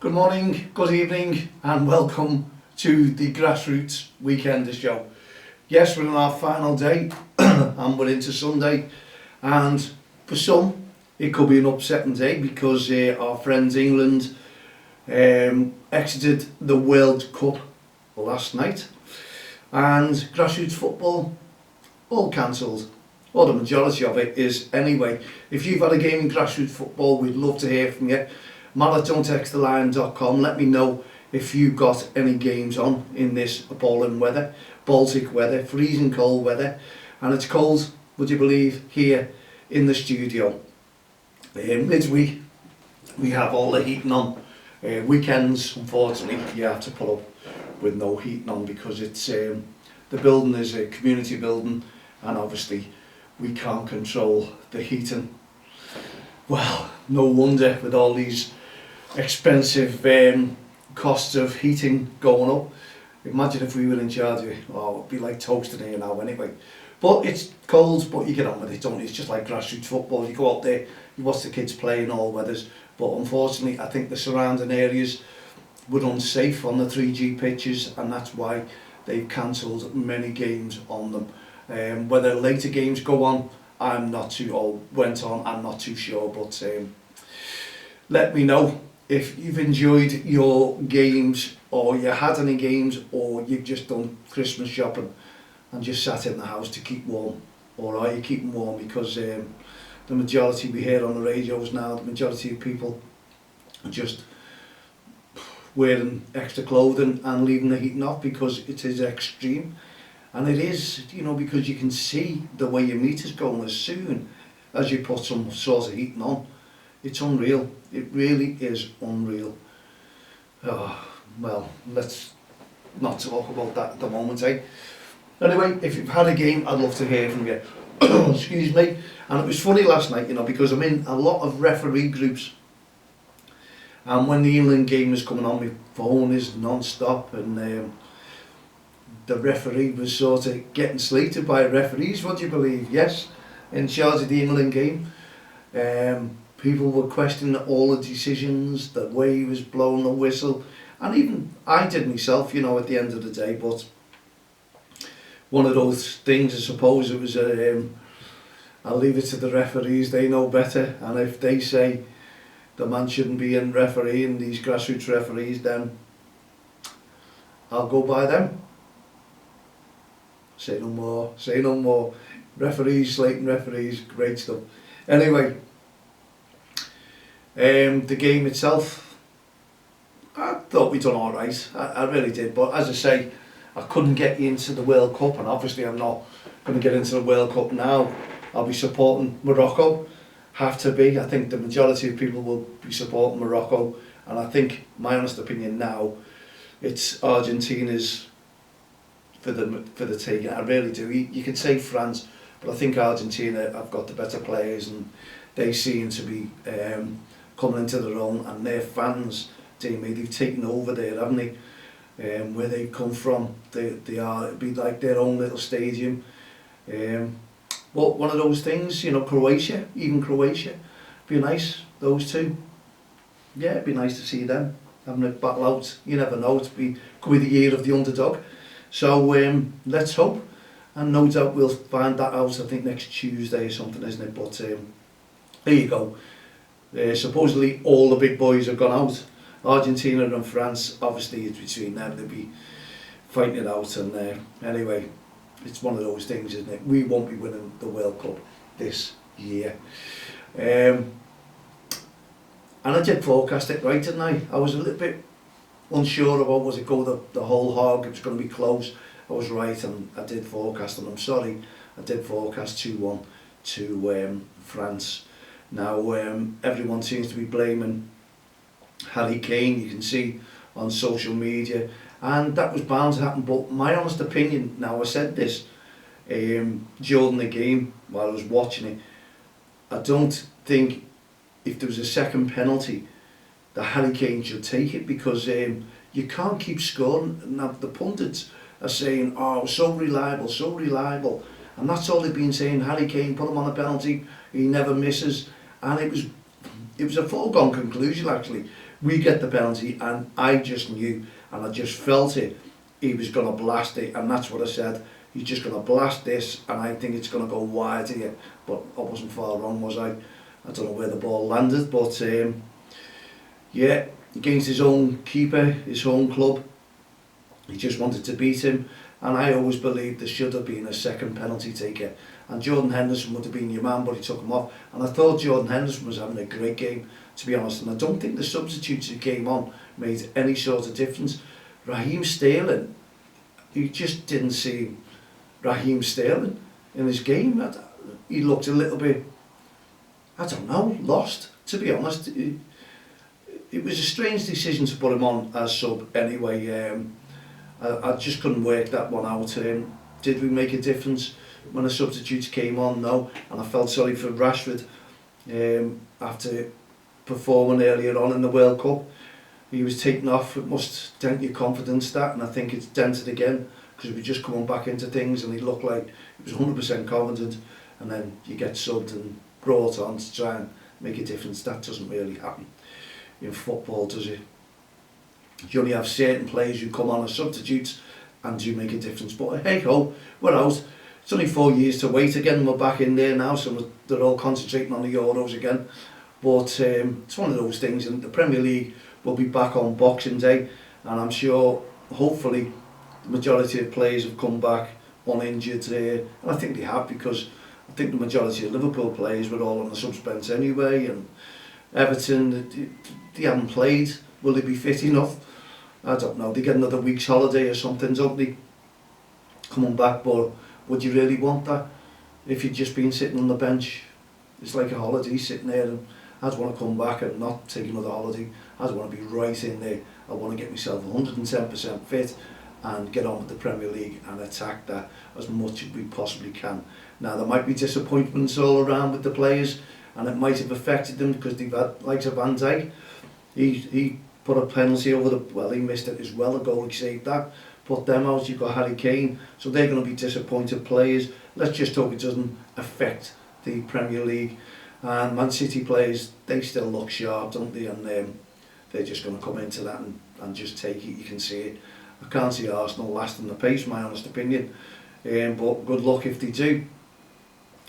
Good morning, good evening, and welcome to the Grassroots Weekender Show. Yes, we're on our final day, and we're into Sunday, and for some, it could be an upsetting day because our friends England exited the World Cup last night, and grassroots football all cancelled. Well, the majority of it is anyway. If you've had a game in grassroots football, we'd love to hear from you. matt@don'ttextheline.com. Let me know if you got any games on in this appalling weather, Baltic weather, freezing cold weather, and it's cold, would you believe, here in the studio. Midweek, we have all the heating on. Weekends, unfortunately, you have to put up with no heating on because it's the building is a community building, and obviously we can't control the heating. Well, no wonder with all these expensive costs of heating going up. Imagine if we were in charge of it. Oh, it'd be like toasting here now anyway. But it's cold, but you get on with it, don't you? It's just like grassroots football. You go out there, you watch the kids play in all weathers. But unfortunately, I think the surrounding areas were unsafe on the 3G pitches, and that's why they've cancelled many games on them. Whether later games go on, I'm not too, or went on, I'm not too sure, but let me know if you've enjoyed your games, or you had any games, or you've just done Christmas shopping and just sat in the house to keep warm, or are you keeping warm? Because the majority we hear on the radios now, the majority of people are just wearing extra clothing and leaving the heating off because it is extreme. And it is, you know, because you can see the way your meter's going as soon as you put some sort of heating on. It's unreal. It really is unreal. Oh, well, let's not talk about that at the moment, eh? Anyway, if you've had a game, I'd love to hear from you. Excuse me. And it was funny last night, you know, because I'm in a lot of referee groups. And when the Enlgand game was coming on, my phone is non-stop, and the referee was sort of getting slated by referees, would you believe? Yes, in charge of the Enlgand game. People were questioning all the decisions, the way he was blowing the whistle, and even I did myself, you know, at the end of the day. But one of those things, I suppose, it was I'll leave it to the referees, they know better, and if they say the man shouldn't be in refereeing, these grassroots referees, then I'll go by them. Say no more, say no more. Referees, slating referees, great stuff. Anyway, the game itself, I thought we done alright, I really did, but as I say, I couldn't get into the World Cup, and obviously I'm not going to get into the World Cup now. I'll be supporting Morocco, have to be. I think the majority of people will be supporting Morocco, and I think, my honest opinion now, it's Argentina's for the taking. I really do. You can say France, but I think Argentina have got the better players, and they seem to be coming into their own, and their fans, they've taken over there, haven't they? Where they've come from, they are, it'd be like their own little stadium. But one of those things, you know, Croatia, even Croatia, be nice, those two. Yeah, it'd be nice to see them having a battle out. You never know, could be the year of the underdog. So let's hope, and no doubt we'll find that out, I think next Tuesday or something, isn't it? But there you go. Supposedly all the big boys have gone out. Argentina and France, obviously it's between them, they'll be fighting it out, and anyway, it's one of those things, isn't it? We won't be winning the World Cup this year. And I did forecast it right, didn't I? I was a little bit unsure about, was it go the whole hog, it was going to be close. I was right, and I did forecast, and I'm sorry, I did forecast 2-1 to France. Now everyone seems to be blaming Harry Kane, you can see on social media, and that was bound to happen. But my honest opinion, now I said this during the game while I was watching it, I don't think if there was a second penalty that Harry Kane should take it, because you can't keep scoring. Now the pundits are saying, oh, so reliable, and that's all they've been saying. Harry Kane, put him on a penalty, he never misses, and it was a foregone conclusion actually. We get the penalty, and I just knew, and I just felt it, he was going to blast it, and that's what I said. He's just going to blast this, and I think it's going to go wide here. But I wasn't far wrong, was I? I don't know where the ball landed, but yeah, against his own keeper, his home club, he just wanted to beat him. And I always believed there should have been a second penalty taker. And Jordan Henderson would have been your man, but he took him off. And I thought Jordan Henderson was having a great game, to be honest. And I don't think the substitutes who came on made any sort of difference. Raheem Sterling, you just didn't see Raheem Sterling in his game. He looked a little bit, I don't know, lost, to be honest. It was a strange decision to put him on as sub anyway. I just couldn't work that one out. Did we make a difference when the substitutes came on? No. And I felt sorry for Rashford after performing earlier on in the World Cup. He was taken off. It must dent your confidence, that, and I think it's dented again, because we're just coming back into things, and he looked like he was 100% confident, and then you get subbed and brought on to try and make a difference. That doesn't really happen in football, does it? You only have certain players who come on as substitutes and do make a difference. But hey ho, we're out. It's only 4 years to wait again. We're back in there now, so they're all concentrating on the Euros again. But it's one of those things, and the Premier League will be back on Boxing Day, and I'm sure, hopefully, the majority of players have come back uninjured. And I think they have, because I think the majority of Liverpool players were all on the suspense anyway, and Everton, they haven't played. Will they be fit enough? I don't know. They get another week's holiday or something, don't they? Coming back, but would you really want that? If you'd just been sitting on the bench, it's like a holiday, sitting there, and I'd want to come back and not take another holiday. I'd want to be right in there. I want to get myself 110% fit and get on with the Premier League and attack that as much as we possibly can. Now, there might be disappointments all around with the players, and it might have affected them, because they've had, like Van Dijk, he put a penalty over the, well, he missed it as well, a goal, he saved that, put them out. You've got Harry Kane, so they're going to be disappointed players. Let's just hope it doesn't affect the Premier League. And Man City players, they still look sharp, don't they? And they're just going to come into that and just take it. You can see it. I can't see Arsenal lasting the pace, my honest opinion. But good luck if they do.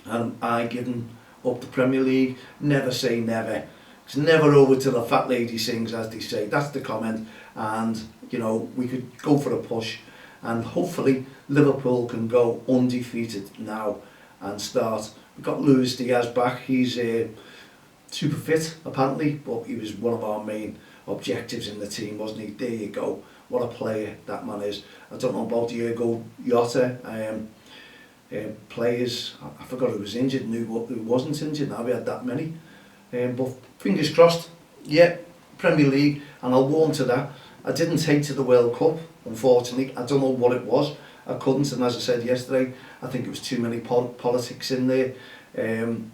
And I giving up the Premier League. Never say never. It's never over till the fat lady sings, as they say. That's the comment. And, you know, we could go for a push. And hopefully Liverpool can go undefeated now and start. We've got Luis Diaz back. He's super fit, apparently, but he was one of our main objectives in the team, wasn't he? There you go. What a player that man is. I don't know about Diego Jota. Players, I forgot who was injured and who wasn't injured. Now we had that many. But fingers crossed. Yeah, Premier League, and I'll warm to that. I didn't take to the World Cup, unfortunately. I don't know what it was. I couldn't, and as I said yesterday, I think it was too many politics in there, and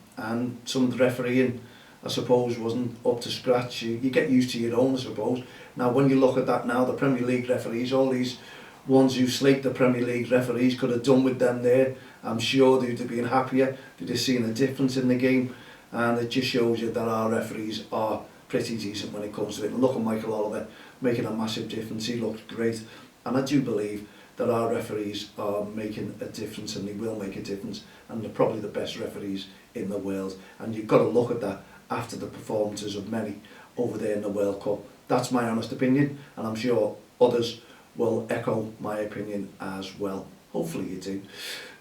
some of the refereeing, I suppose, wasn't up to scratch. You get used to your own, I suppose. Now, when you look at that now, the Premier League referees, all these ones who slate the Premier League referees, could have done with them there. I'm sure they'd have been happier, they'd have seen a difference in the game, and it just shows you that our referees are pretty decent when it comes to it. And look at Michael Oliver making a massive difference. He looked great, and I do believe that our referees are making a difference, and they will make a difference, and they're probably the best referees in the world. And you've got to look at that after the performances of many over there in the World Cup. That's my honest opinion, and I'm sure others will echo my opinion as well. Hopefully you do.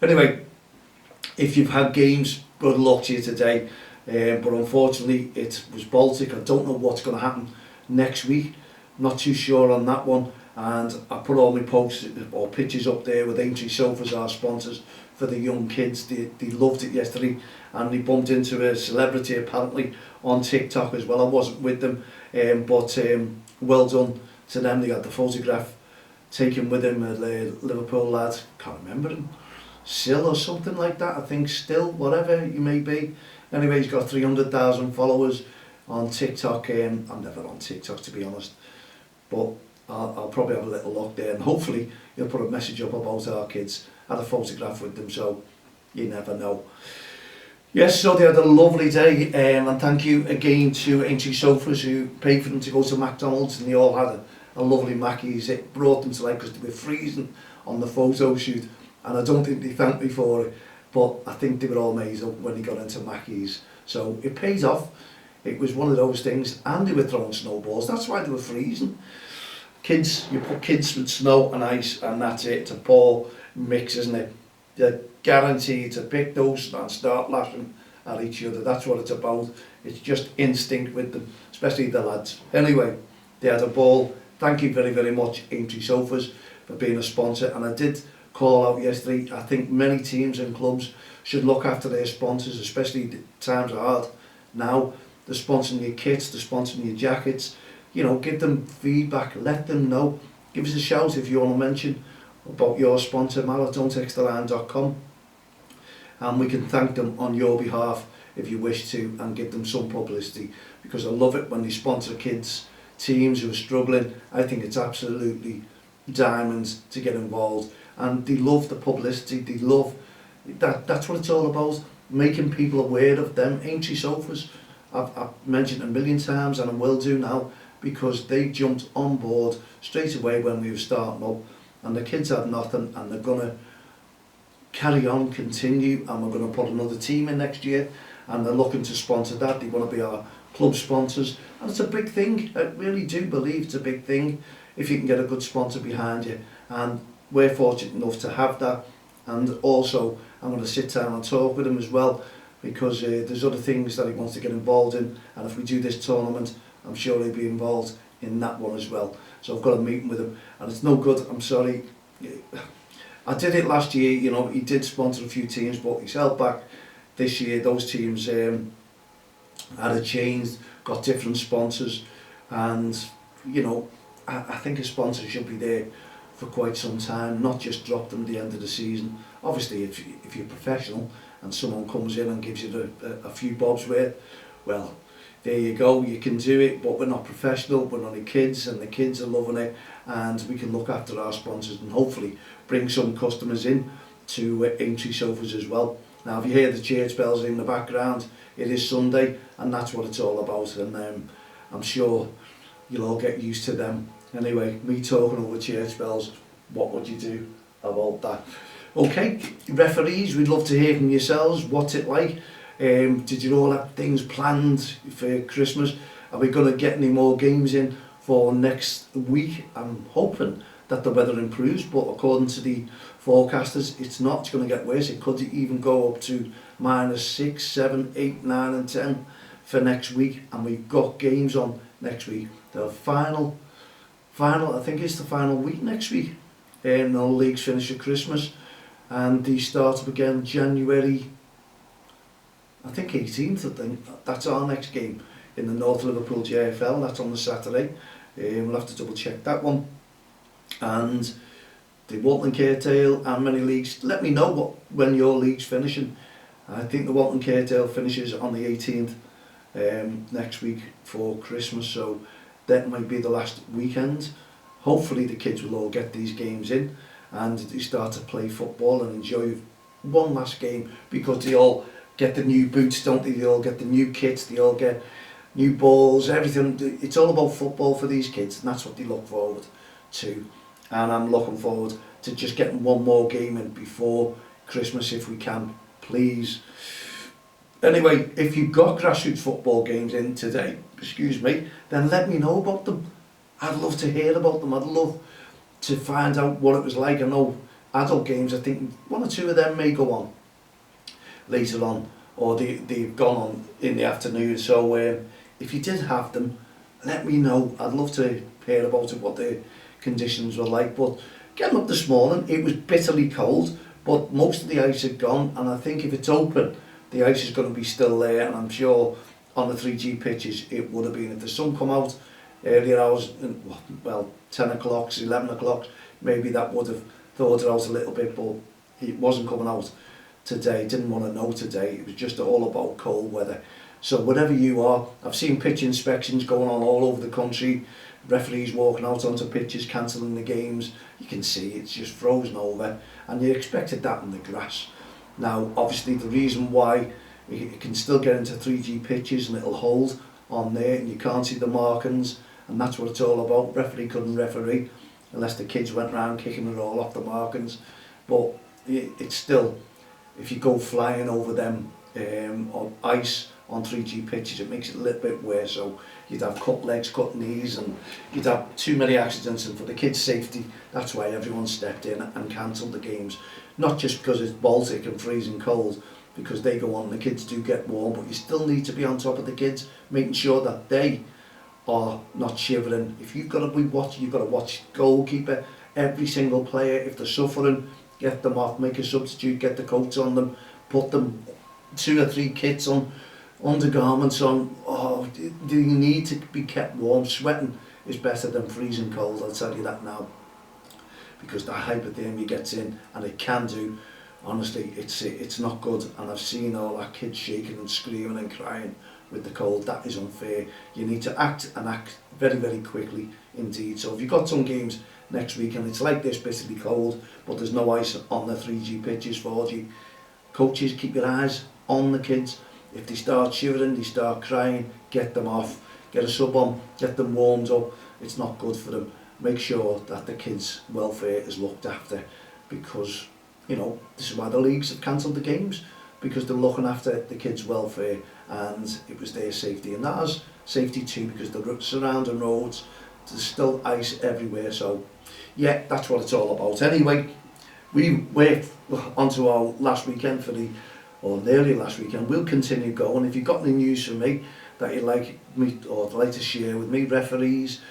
Anyway, if you've had games, good luck to you today. But unfortunately, it was Baltic. I don't know what's going to happen next week. Not too sure on that one. And I put all my posts or pictures up there with Aintree Sofas, our sponsors, for the young kids. They loved it yesterday, and they bumped into a celebrity apparently on TikTok as well. I wasn't with them, but well done to them. They got the photograph taken with him, a Liverpool lad, can't remember him, Sill or something like that, I think, Still, whatever you may be. Anyway, he's got 300,000 followers on TikTok. I'm never on TikTok, to be honest, but I'll probably have a little look there, and hopefully he'll put a message up about our kids. I had a photograph with them, so you never know. Yes, so they had a lovely day, and thank you again to Aintree Sofas who paid for them to go to McDonald's, and they all had a lovely Mackey's. It brought them to life because they were freezing on the photo shoot, and I don't think they thanked me for it, but I think they were all made up when they got into Mackey's. So it paid off. It was one of those things, and they were throwing snowballs. That's why they were freezing. Kids, you put kids with snow and ice, and that's it. It's a poor mix, isn't it? They're guaranteed to pick those and start laughing at each other. That's what it's about. It's just instinct with them, especially the lads. Anyway, they had a ball. Thank you very, very much, Aintree Sofas, for being a sponsor. And I did call out yesterday, I think many teams and clubs should look after their sponsors, especially the times are hard now. They're sponsoring your kits, they're sponsoring your jackets. You know, give them feedback, let them know. Give us a shout if you want to mention about your sponsor, mal@don'textheline.com, and we can thank them on your behalf if you wish to, and give them some publicity, because I love it when they sponsor kids, teams who are struggling. I think it's absolutely diamonds to get involved, and they love the publicity, they love that. That's what it's all about, making people aware of them. Aintree Sofas, I've mentioned a million times, and I will do now, because they jumped on board straight away when we were starting up, and the kids had nothing, and they're going to carry on, continue, and we're going to put another team in next year, and they're looking to sponsor that. They want to be our club sponsors, and it's a big thing. I really do believe it's a big thing if you can get a good sponsor behind you, and we're fortunate enough to have that. And also I'm going to sit down and talk with him as well, because there's other things that he wants to get involved in, and if we do this tournament, I'm sure he'll be involved in that one as well. So I've got a meeting with him, and it's no good, I'm sorry. I did it last year, you know, he did sponsor a few teams, but he's held back this year. Those teams had a change, got different sponsors, and, you know, I think a sponsor should be there for quite some time, not just drop them at the end of the season. Obviously, if you're professional and someone comes in and gives you a few bobs worth, well, there you go, you can do it, but we're not professional, we're only kids, and the kids are loving it, and we can look after our sponsors and hopefully bring some customers in to Aintree Sofas as well. Now, if you hear the church bells in the background, it is Sunday, and that's what it's all about, and I'm sure you'll all get used to them. Anyway, me talking over church bells, what would you do about that? Okay, referees, we'd love to hear from yourselves. What's it like? Did you all have things planned for Christmas? Are we going to get any more games in for next week? I'm hoping that the weather improves, but according to the forecasters, it's not. It's going to get worse. It could even go up to -6, 7, 8, 9 and 10 for next week, and we've got games on next week. The final, I think it's the final week next week. The leagues finish at Christmas, and they start up again January, I think 18th, I think. That's our next game in the North Liverpool JFL. That's on the Saturday. We'll have to double check that one. And the Walton Caretale and many leagues, let me know when your league's finishing. I think the Walton Caretale finishes on the 18th next week for Christmas, so that might be the last weekend. Hopefully the kids will all get these games in and they start to play football and enjoy one last game, because they all get the new boots, don't they? They all get the new kits, they all get new balls, everything. It's all about football for these kids, and that's what they look forward to. And I'm looking forward to just getting one more game in before Christmas if we can, please. Anyway, if you've got grassroots football games in today, then let me know about them. I'd love to hear about them. I'd love to find out what it was like. I know adult games, I think one or two of them may go on later on, or they've gone on in the afternoon. So if you did have them, let me know. I'd love to hear about it, what the conditions were like. But getting up this morning, it was bitterly cold, but most of the ice had gone, and I think if it's open, the ice is going to be still there, and I'm sure on the 3G pitches it would have been. If the sun come out earlier hours, well, 10 o'clock, 11 o'clock, maybe that would have thawed it out a little bit, but it wasn't coming out today. Didn't want to know today. It was just all about cold weather. So wherever you are, I've seen pitch inspections going on all over the country, referees walking out onto pitches, cancelling the games. You can see it's just frozen over, and you expected that on the grass. Now, obviously, the reason why it can still get into 3G pitches and it'll hold on there and you can't see the markings, and that's what it's all about. Referee couldn't referee unless the kids went round kicking it all off the markings, but it's still, if you go flying over them on ice on 3G pitches, it makes it a little bit worse. So you'd have cut legs, cut knees, and you'd have too many accidents, and for the kids' safety, that's why everyone stepped in and cancelled the games. Not just because it's Baltic and freezing cold, because they go on, the kids do get warm, but you still need to be on top of the kids, making sure that they are not shivering. If you've got to be watching, you've got to watch goalkeeper, every single player. If they're suffering, get them off, make a substitute, get the coats on them, put them 2 or 3 kits on, undergarments on. Oh, do you need to be kept warm? Sweating is better than freezing cold, I'll tell you that now, because the hypothermia gets in, and it can do. Honestly, it's not good, and I've seen all that kids shaking and screaming and crying with the cold. That is unfair. You need to act, and act very, very quickly indeed. So if you've got some games next week and it's like this, bitterly cold, but there's no ice on the 3G pitches, 4G, coaches, keep your eyes on the kids. If they start shivering, they start crying, get them off, get a sub on, get them warmed up. It's not good for them. Make sure that the kids' welfare is looked after, because, you know, this is why the leagues have cancelled the games, because they're looking after the kids' welfare, and it was their safety, and that is safety too, because the surrounding roads, there's still ice everywhere. So yeah, that's what it's all about. Anyway, we're onto our last weekend or nearly last weekend. We'll continue going. If you've got any news for me that you'd like me or like to share with me, referees,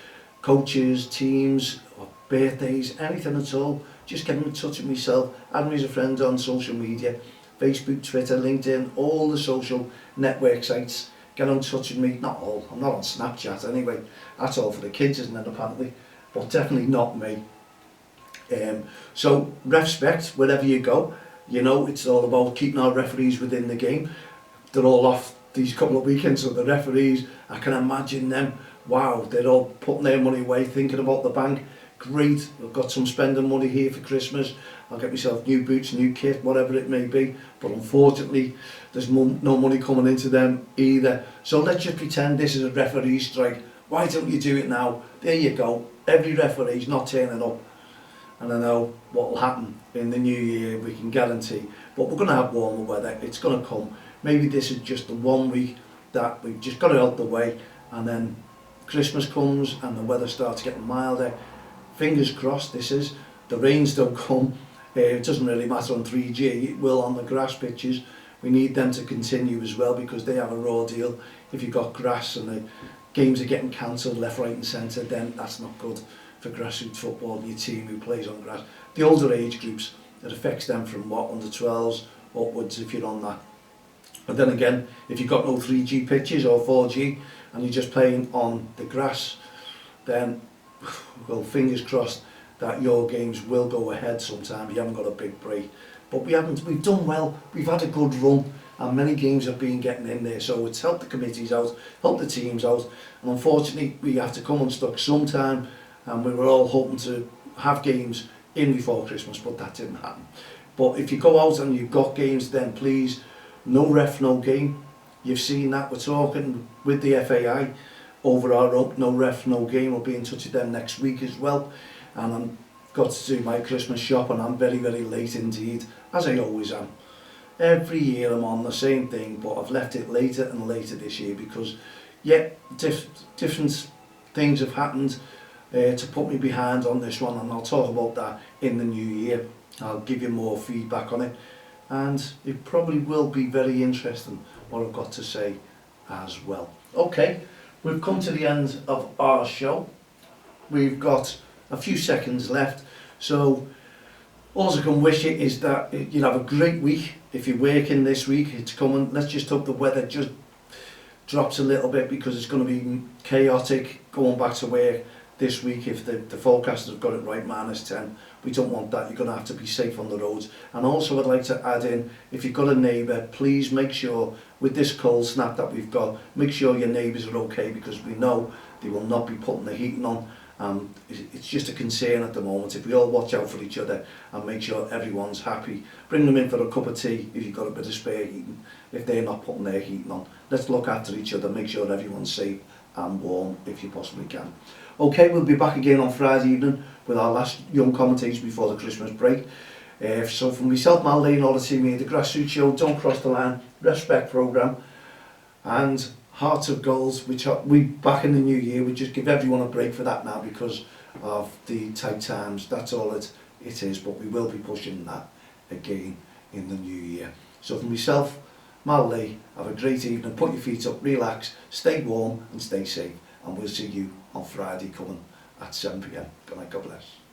coaches, teams, or birthdays, anything at all, just get in touch with myself. Add me as a friend on social media, Facebook, Twitter, LinkedIn, all the social network sites. Get in touch with me. Not all, I'm not on Snapchat anyway. That's all for the kids, isn't it, apparently? But definitely not me. So respect wherever you go. You know, it's all about keeping our referees within the game. They're all off these couple of weekends, so the referees, I can imagine them, wow, they're all putting their money away, thinking about the bank. Great, I've got some spending money here for Christmas, I'll get myself new boots, new kit, whatever it may be, but unfortunately there's no money coming into them either. So let's just pretend this is a referee strike. Why don't you do it now? There you go, every referee's not turning up, and I know what will happen in the new year, we can guarantee, but we're going to have warmer weather, it's going to come. Maybe this is just the 1 week that we've just got it out the way, and then Christmas comes and the weather starts getting milder. Fingers crossed this is, the rains don't come, it doesn't really matter on 3G, it will on the grass pitches. We need them to continue as well, because they have a raw deal. If you've got grass and the games are getting cancelled left, right and centre, then that's not good for grassroots football and your team who plays on grass. The older age groups, it affects them from what, under 12s upwards if you're on that. But then again, if you've got no 3G pitches or 4G and you're just playing on the grass, then, well, fingers crossed that your games will go ahead sometime. You haven't got a big break. But we've done well, we've had a good run, and many games have been getting in there, so it's helped the committees out, helped the teams out, and unfortunately we have to come unstuck sometime, and we were all hoping to have games in before Christmas, but that didn't happen. But if you go out and you've got games, then please, no ref, no game. You've seen that, we're talking with the FAI over our no ref, no game. We'll be in touch with them next week as well, and I've got to do my Christmas shop, and I'm very, very late indeed, as I always am. Every year I'm on the same thing, but I've left it later and later this year because, yeah, different things have happened to put me behind on this one, and I'll talk about that in the new year. I'll give you more feedback on it, and it probably will be very interesting what I've got to say as well. Okay, we've come to the end of our show. We've got a few seconds left, so all I can wish you is that you'll have a great week. If you're working this week, it's coming. Let's just hope the weather just drops a little bit, because it's going to be chaotic going back to work this week if the forecasters have got it right, -10. We don't want that. You're going to have to be safe on the roads. And also I'd like to add in, if you've got a neighbour, please make sure with this cold snap that we've got, make sure your neighbours are okay, because we know they will not be putting the heating on It's just a concern at the moment. If we all watch out for each other and make sure everyone's happy, bring them in for a cup of tea if you've got a bit of spare heating, if they're not putting their heating on. Let's look after each other, make sure everyone's safe and warm if you possibly can. Okay, we'll be back again on Friday evening with our last young commentators before the Christmas break. So from myself, Mal Lee, and all the team here, the Grassroots Show, Don't Cross the Line, Respect Programme, and Hearts of Goals, which are we back in the new year. We just give everyone a break for that now because of the tight times. That's all it is, but we will be pushing that again in the new year. So from myself, Mal Lee, have a great evening, put your feet up, relax, stay warm and stay safe, and we'll see you on Friday coming at 7 p.m. Good night, God bless.